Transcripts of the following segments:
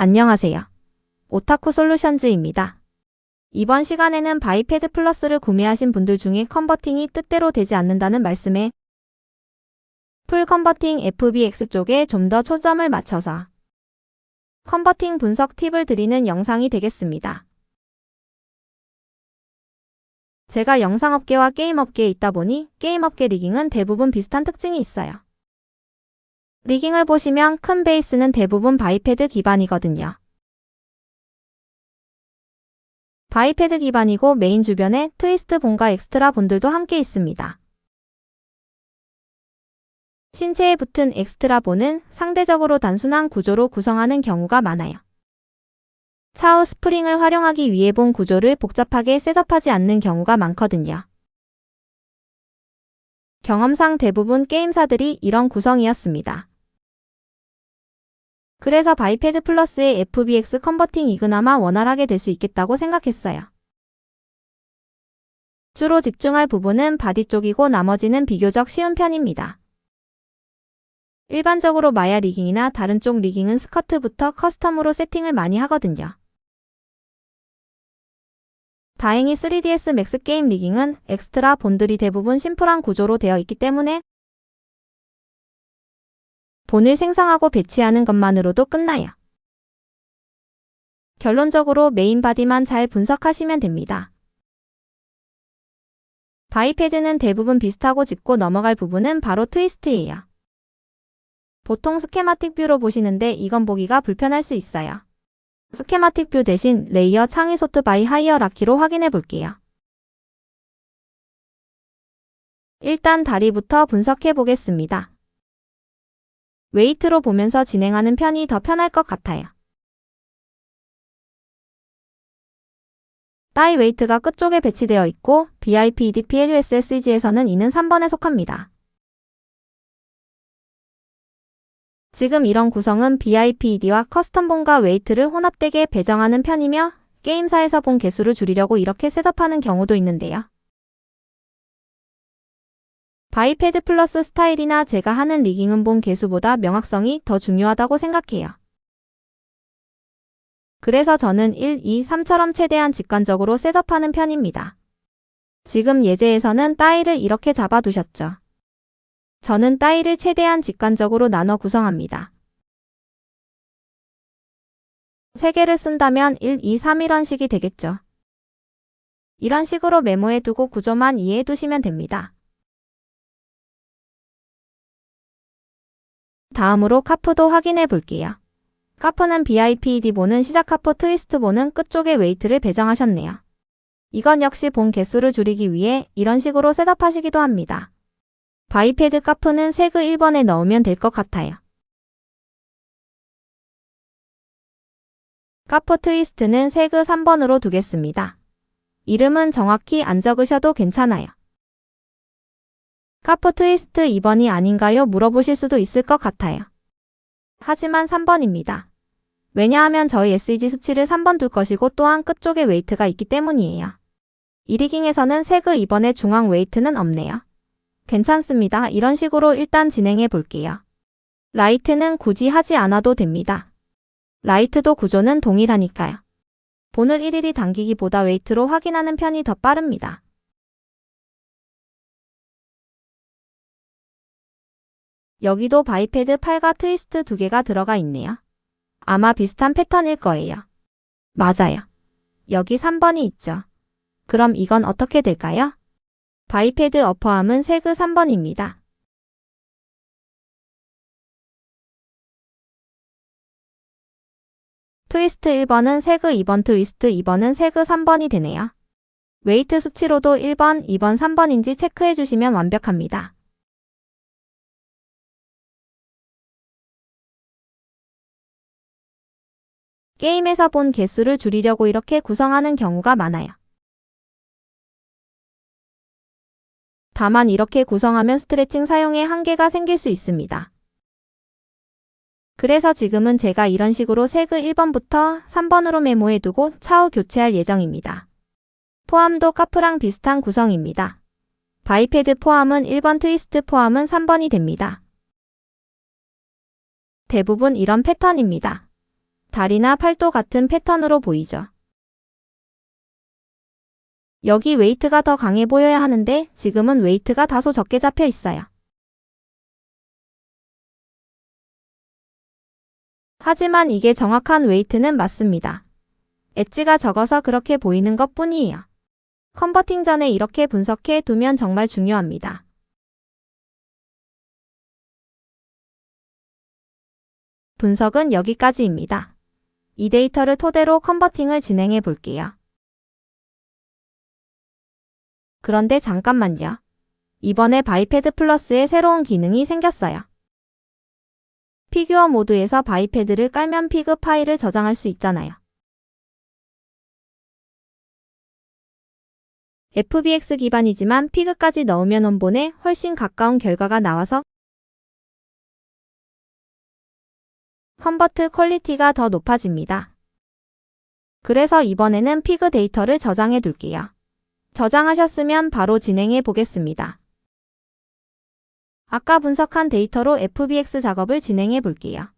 안녕하세요. 오타쿠 솔루션즈입니다. 이번 시간에는 바이패드 플러스를 구매하신 분들 중에 컨버팅이 뜻대로 되지 않는다는 말씀에 풀 컨버팅 FBX 쪽에 좀 더 초점을 맞춰서 컨버팅 분석 팁을 드리는 영상이 되겠습니다. 제가 영상업계와 게임업계에 있다 보니 게임업계 리깅은 대부분 비슷한 특징이 있어요. 리깅을 보시면 큰 베이스는 대부분 바이패드 기반이거든요. 바이패드 기반이고 메인 주변에 트위스트 본과 엑스트라 본들도 함께 있습니다. 신체에 붙은 엑스트라 본은 상대적으로 단순한 구조로 구성하는 경우가 많아요. 차후 스프링을 활용하기 위해 본 구조를 복잡하게 셋업하지 않는 경우가 많거든요. 경험상 대부분 게임사들이 이런 구성이었습니다. 그래서 바이패드 플러스의 FBX 컨버팅이 그나마 원활하게 될 수 있겠다고 생각했어요. 주로 집중할 부분은 바디 쪽이고 나머지는 비교적 쉬운 편입니다. 일반적으로 마야 리깅이나 다른 쪽 리깅은 스커트부터 커스텀으로 세팅을 많이 하거든요. 다행히 3DS 맥스 게임 리깅은 엑스트라 본들이 대부분 심플한 구조로 되어 있기 때문에 본을 생성하고 배치하는 것만으로도 끝나요. 결론적으로 메인 바디만 잘 분석하시면 됩니다. 바이패드는 대부분 비슷하고 짚고 넘어갈 부분은 바로 트위스트예요. 보통 스케마틱 뷰로 보시는데 이건 보기가 불편할 수 있어요. 스케마틱 뷰 대신 레이어 창의 소트 바이 하이어라키로 확인해 볼게요. 일단 다리부터 분석해 보겠습니다. 웨이트로 보면서 진행하는 편이 더 편할 것 같아요. 따이 웨이트가 끝쪽에 배치되어 있고 BIPD PLUSSG에서는 이는 3번에 속합니다. 지금 이런 구성은 BIPD와 커스텀본과 웨이트를 혼합되게 배정하는 편이며 게임사에서 본 개수를 줄이려고 이렇게 셋업하는 경우도 있는데요. 바이패드 플러스 스타일이나 제가 하는 리깅은 본 개수보다 명확성이 더 중요하다고 생각해요. 그래서 저는 1, 2, 3처럼 최대한 직관적으로 셋업하는 편입니다. 지금 예제에서는 따이를 이렇게 잡아두셨죠. 저는 따이를 최대한 직관적으로 나눠 구성합니다. 3개를 쓴다면 1, 2, 3 이런 식이 되겠죠. 이런 식으로 메모해 두고 구조만 이해해 두시면 됩니다. 다음으로 카프도 확인해 볼게요. 카프는 BIPD 본은 시작 카프 트위스트 본은 끝쪽에 웨이트를 배정하셨네요. 이건 역시 본 개수를 줄이기 위해 이런 식으로 셋업하시기도 합니다. 바이패드 카프는 세그 1번에 넣으면 될 것 같아요. 카프 트위스트는 세그 3번으로 두겠습니다. 이름은 정확히 안 적으셔도 괜찮아요. 카프 트위스트 2번이 아닌가요? 물어보실 수도 있을 것 같아요. 하지만 3번입니다. 왜냐하면 저희 SEG 수치를 3번 둘 것이고 또한 끝쪽에 웨이트가 있기 때문이에요. 이 리깅에서는 세그 2번의 중앙 웨이트는 없네요. 괜찮습니다. 이런 식으로 일단 진행해 볼게요. 라이트는 굳이 하지 않아도 됩니다. 라이트도 구조는 동일하니까요. 본을 일일이 당기기보다 웨이트로 확인하는 편이 더 빠릅니다. 여기도 바이패드 8과 트위스트 2개가 들어가 있네요. 아마 비슷한 패턴일 거예요. 맞아요. 여기 3번이 있죠. 그럼 이건 어떻게 될까요? 바이패드 어퍼암은 세그 3번입니다. 트위스트 1번은 세그 2번, 트위스트 2번은 세그 3번이 되네요. 웨이트 수치로도 1번, 2번, 3번인지 체크해 주시면 완벽합니다. 게임에서 본 개수를 줄이려고 이렇게 구성하는 경우가 많아요. 다만 이렇게 구성하면 스트레칭 사용에 한계가 생길 수 있습니다. 그래서 지금은 제가 이런 식으로 세그 1번부터 3번으로 메모해두고 차후 교체할 예정입니다. 포함도 카프랑 비슷한 구성입니다. 바이패드 포함은 1번, 트위스트 포함은 3번이 됩니다. 대부분 이런 패턴입니다. 다리나 팔도 같은 패턴으로 보이죠. 여기 웨이트가 더 강해 보여야 하는데 지금은 웨이트가 다소 적게 잡혀 있어요. 하지만 이게 정확한 웨이트는 맞습니다. 엣지가 적어서 그렇게 보이는 것 뿐이에요. 컨버팅 전에 이렇게 분석해 두면 정말 중요합니다. 분석은 여기까지입니다. 이 데이터를 토대로 컨버팅을 진행해 볼게요. 그런데 잠깐만요. 이번에 바이패드 플러스에 새로운 기능이 생겼어요. 피규어 모드에서 바이패드를 깔면 피그 파일을 저장할 수 있잖아요. FBX 기반이지만 피그까지 넣으면 원본에 훨씬 가까운 결과가 나와서 컨버트 퀄리티가 더 높아집니다. 그래서 이번에는 피그 데이터를 저장해 둘게요. 저장하셨으면 바로 진행해 보겠습니다. 아까 분석한 데이터로 FBX 작업을 진행해 볼게요.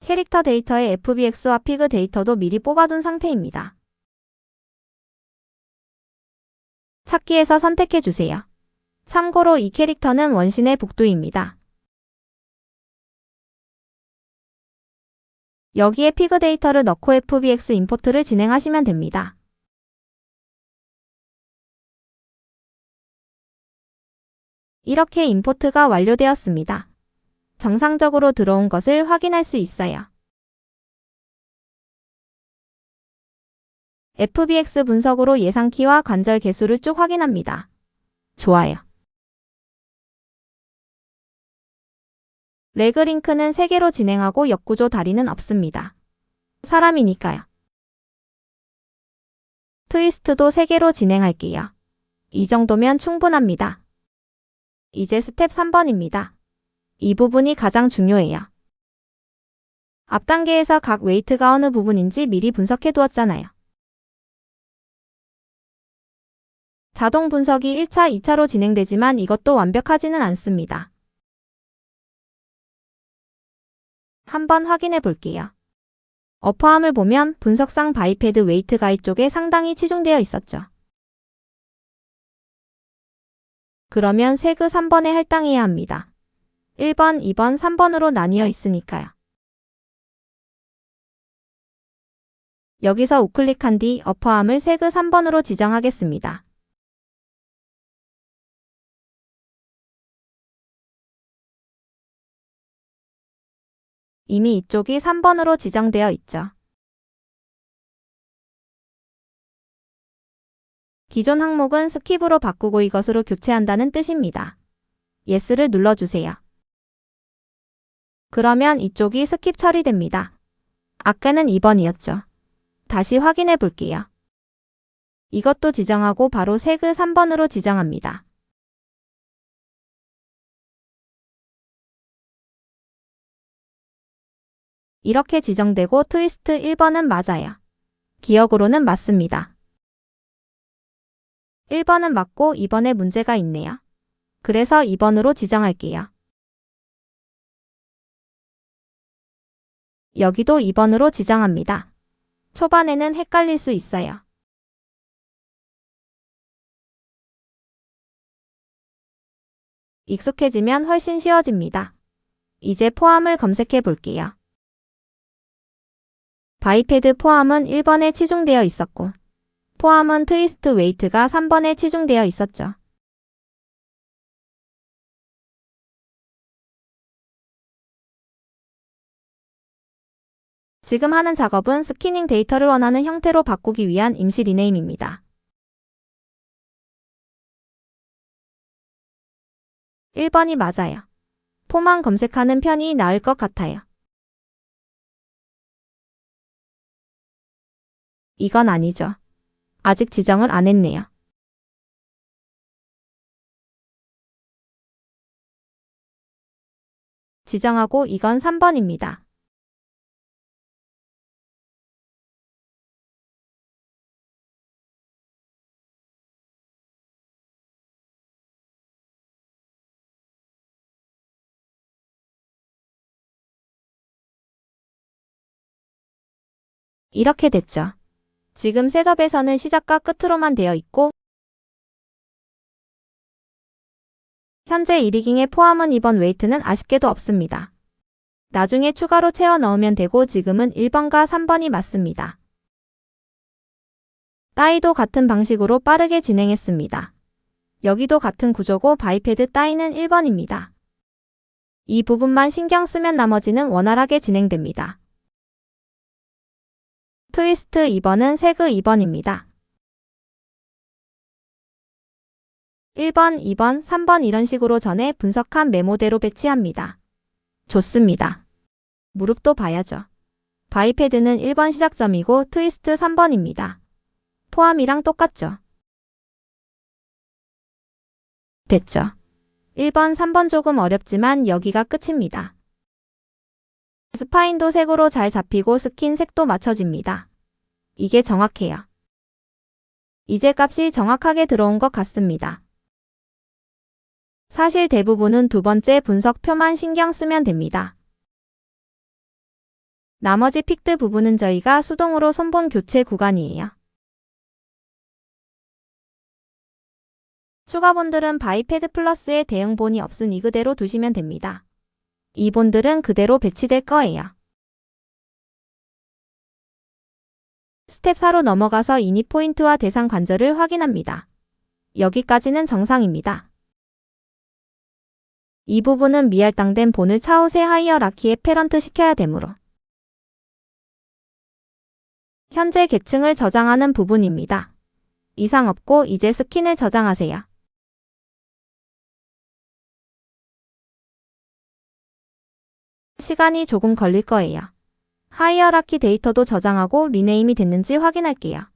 캐릭터 데이터의 FBX와 피그 데이터도 미리 뽑아둔 상태입니다. 찾기에서 선택해 주세요. 참고로 이 캐릭터는 원신의 복두입니다. 여기에 피그 데이터를 넣고 FBX 임포트를 진행하시면 됩니다. 이렇게 임포트가 완료되었습니다. 정상적으로 들어온 것을 확인할 수 있어요. FBX 분석으로 예상키와 관절 개수를 쭉 확인합니다. 좋아요. 레그 링크는 3개로 진행하고 역구조 다리는 없습니다. 사람이니까요. 트위스트도 3개로 진행할게요. 이 정도면 충분합니다. 이제 스텝 3번입니다. 이 부분이 가장 중요해요. 앞 단계에서 각 웨이트가 어느 부분인지 미리 분석해 두었잖아요. 자동 분석이 1차, 2차로 진행되지만 이것도 완벽하지는 않습니다. 한번 확인해 볼게요. 어퍼함을 보면 분석상 바이패드 웨이트 가이드 쪽에 상당히 치중되어 있었죠. 그러면 세그 3번에 할당해야 합니다. 1번, 2번, 3번으로 나뉘어 있으니까요. 여기서 우클릭한 뒤 어퍼함을 세그 3번으로 지정하겠습니다. 이미 이쪽이 3번으로 지정되어 있죠. 기존 항목은 스킵으로 바꾸고 이것으로 교체한다는 뜻입니다. Yes를 눌러주세요. 그러면 이쪽이 스킵 처리됩니다. 아까는 2번이었죠. 다시 확인해 볼게요. 이것도 지정하고 바로 세그 3번으로 지정합니다. 이렇게 지정되고 트위스트 1번은 맞아요. 기억으로는 맞습니다. 1번은 맞고 2번에 문제가 있네요. 그래서 2번으로 지정할게요. 여기도 2번으로 지정합니다. 초반에는 헷갈릴 수 있어요. 익숙해지면 훨씬 쉬워집니다. 이제 포함을 검색해 볼게요. 바이패드 포함은 1번에 치중되어 있었고 포함은 트위스트 웨이트가 3번에 치중되어 있었죠. 지금 하는 작업은 스캐닝 데이터를 원하는 형태로 바꾸기 위한 임시 리네임입니다. 1번이 맞아요. 포만 검색하는 편이 나을 것 같아요. 이건 아니죠. 아직 지정을 안 했네요. 지정하고 이건 3번입니다. 이렇게 됐죠. 지금 셋업에서는 시작과 끝으로만 되어 있고 현재 1위깅에 포함은 이번 웨이트는 아쉽게도 없습니다. 나중에 추가로 채워 넣으면 되고 지금은 1번과 3번이 맞습니다. 따이도 같은 방식으로 빠르게 진행했습니다. 여기도 같은 구조고 바이패드 따이는 1번입니다. 이 부분만 신경 쓰면 나머지는 원활하게 진행됩니다. 트위스트 2번은 세그 2번입니다. 1번, 2번, 3번 이런 식으로 전에 분석한 메모대로 배치합니다. 좋습니다. 무릎도 봐야죠. 바이패드는 1번 시작점이고 트위스트 3번입니다. 포함이랑 똑같죠. 됐죠. 1번, 3번 조금 어렵지만 여기가 끝입니다. 스파인도 색으로 잘 잡히고 스킨 색도 맞춰집니다. 이게 정확해요. 이제 값이 정확하게 들어온 것 같습니다. 사실 대부분은 두 번째 분석표만 신경 쓰면 됩니다. 나머지 픽드 부분은 저희가 수동으로 손본 교체 구간이에요. 추가 본들은 바이패드 플러스에 대응 본이 없으니 그대로 두시면 됩니다. 이 본들은 그대로 배치될 거예요. 스텝 4로 넘어가서 이닛 포인트와 대상 관절을 확인합니다. 여기까지는 정상입니다. 이 부분은 미할당된 본을 차후세 하이어라키에 패런트 시켜야 되므로 현재 계층을 저장하는 부분입니다. 이상 없고 이제 스킨을 저장하세요. 시간이 조금 걸릴 거예요. 하이어라키 데이터도 저장하고 리네임이 됐는지 확인할게요.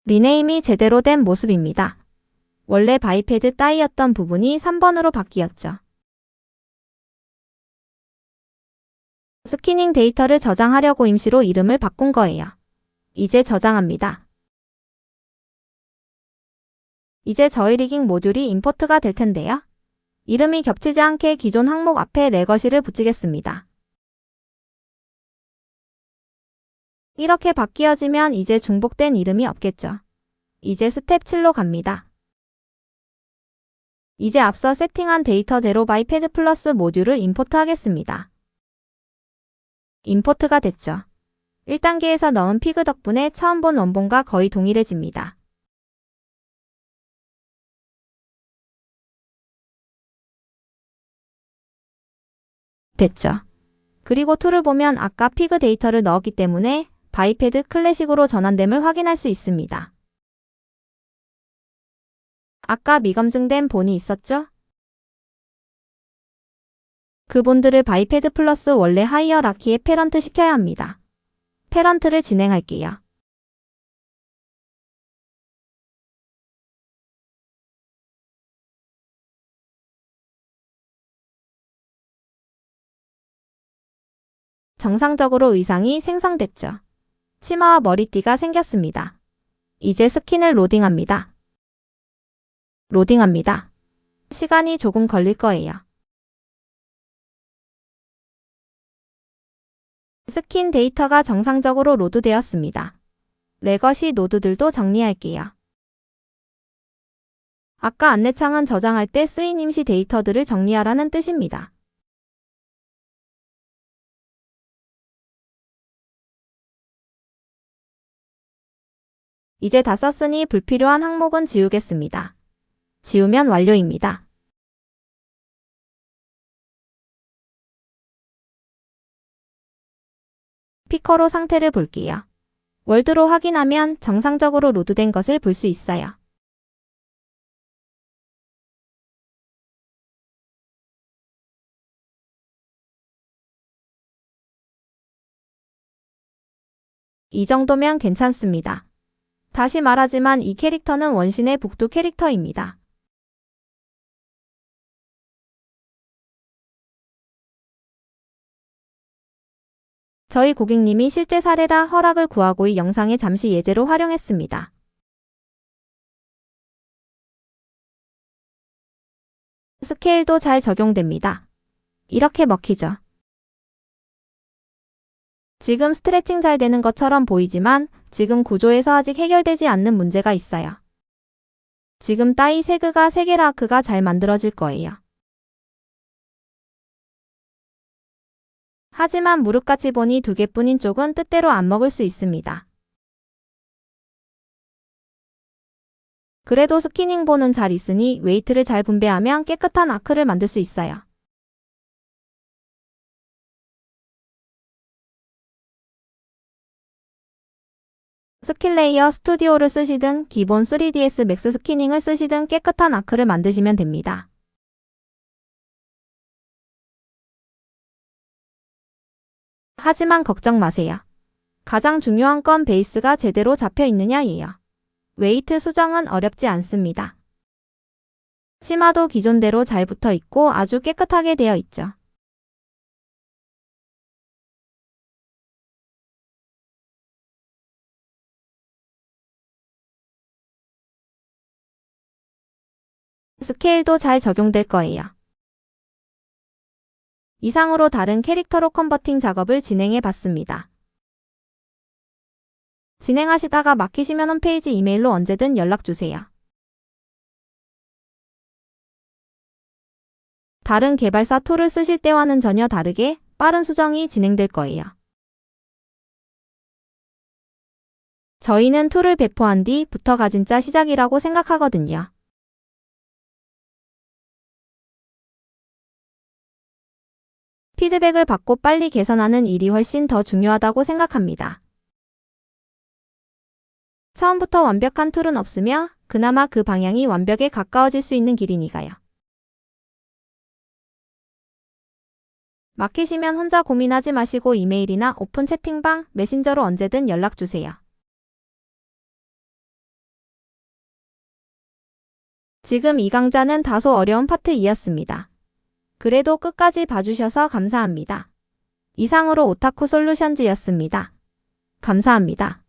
리네임이 제대로 된 모습입니다. 원래 바이패드 따이였던 부분이 3번으로 바뀌었죠. 스키닝 데이터를 저장하려고 임시로 이름을 바꾼 거예요. 이제 저장합니다. 이제 저희 리깅 모듈이 임포트가 될 텐데요. 이름이 겹치지 않게 기존 항목 앞에 레거시를 붙이겠습니다. 이렇게 바뀌어지면 이제 중복된 이름이 없겠죠. 이제 스텝 7로 갑니다. 이제 앞서 세팅한 데이터대로 바이패드 플러스 모듈을 임포트하겠습니다. 임포트가 됐죠. 1단계에서 넣은 피그 덕분에 처음 본 원본과 거의 동일해집니다. 됐죠. 그리고 툴을 보면 아까 피그 데이터를 넣었기 때문에 바이패드 클래식으로 전환됨을 확인할 수 있습니다. 아까 미검증된 본이 있었죠? 그 본들을 바이패드 플러스 원래 하이어라키에 패런트 시켜야 합니다. 패런트를 진행할게요. 정상적으로 의상이 생성됐죠. 치마와 머리띠가 생겼습니다. 이제 스킨을 로딩합니다. 로딩합니다. 시간이 조금 걸릴 거예요. 스킨 데이터가 정상적으로 로드되었습니다. 레거시 노드들도 정리할게요. 아까 안내창은 저장할 때 쓰인 임시 데이터들을 정리하라는 뜻입니다. 이제 다 썼으니 불필요한 항목은 지우겠습니다. 지우면 완료입니다. 피커로 상태를 볼게요. 월드로 확인하면 정상적으로 로드된 것을 볼 수 있어요. 이 정도면 괜찮습니다. 다시 말하지만 이 캐릭터는 원신의 북두 캐릭터입니다. 저희 고객님이 실제 사례라 허락을 구하고 이 영상에 잠시 예제로 활용했습니다. 스케일도 잘 적용됩니다. 이렇게 먹히죠. 지금 스트레칭 잘 되는 것처럼 보이지만 지금 구조에서 아직 해결되지 않는 문제가 있어요. 지금 따이 세그가 3개 라크가 잘 만들어질 거예요. 하지만 무릎같이 보니 2개뿐인 쪽은 뜻대로 안 먹을 수 있습니다. 그래도 스키닝본은 잘 있으니 웨이트를 잘 분배하면 깨끗한 아크를 만들 수 있어요. 스킬레이어 스튜디오를 쓰시든 기본 3ds 맥스 스키닝을 쓰시든 깨끗한 아크를 만드시면 됩니다. 하지만 걱정 마세요. 가장 중요한 건 베이스가 제대로 잡혀 있느냐예요. 웨이트 수정은 어렵지 않습니다. 치마도 기존대로 잘 붙어 있고 아주 깨끗하게 되어 있죠. 스케일도 잘 적용될 거예요. 이상으로 다른 캐릭터로 컨버팅 작업을 진행해 봤습니다. 진행하시다가 막히시면 홈페이지 이메일로 언제든 연락주세요. 다른 개발사 툴을 쓰실 때와는 전혀 다르게 빠른 수정이 진행될 거예요. 저희는 툴을 배포한 뒤부터가 진짜 시작이라고 생각하거든요. 피드백을 받고 빨리 개선하는 일이 훨씬 더 중요하다고 생각합니다. 처음부터 완벽한 툴은 없으며 그나마 그 방향이 완벽에 가까워질 수 있는 길이니까요. 막히시면 혼자 고민하지 마시고 이메일이나 오픈 채팅방, 메신저로 언제든 연락주세요. 지금 이 강좌는 다소 어려운 파트 2였습니다. 그래도 끝까지 봐주셔서 감사합니다. 이상으로 오타쿠 솔루션즈였습니다. 감사합니다.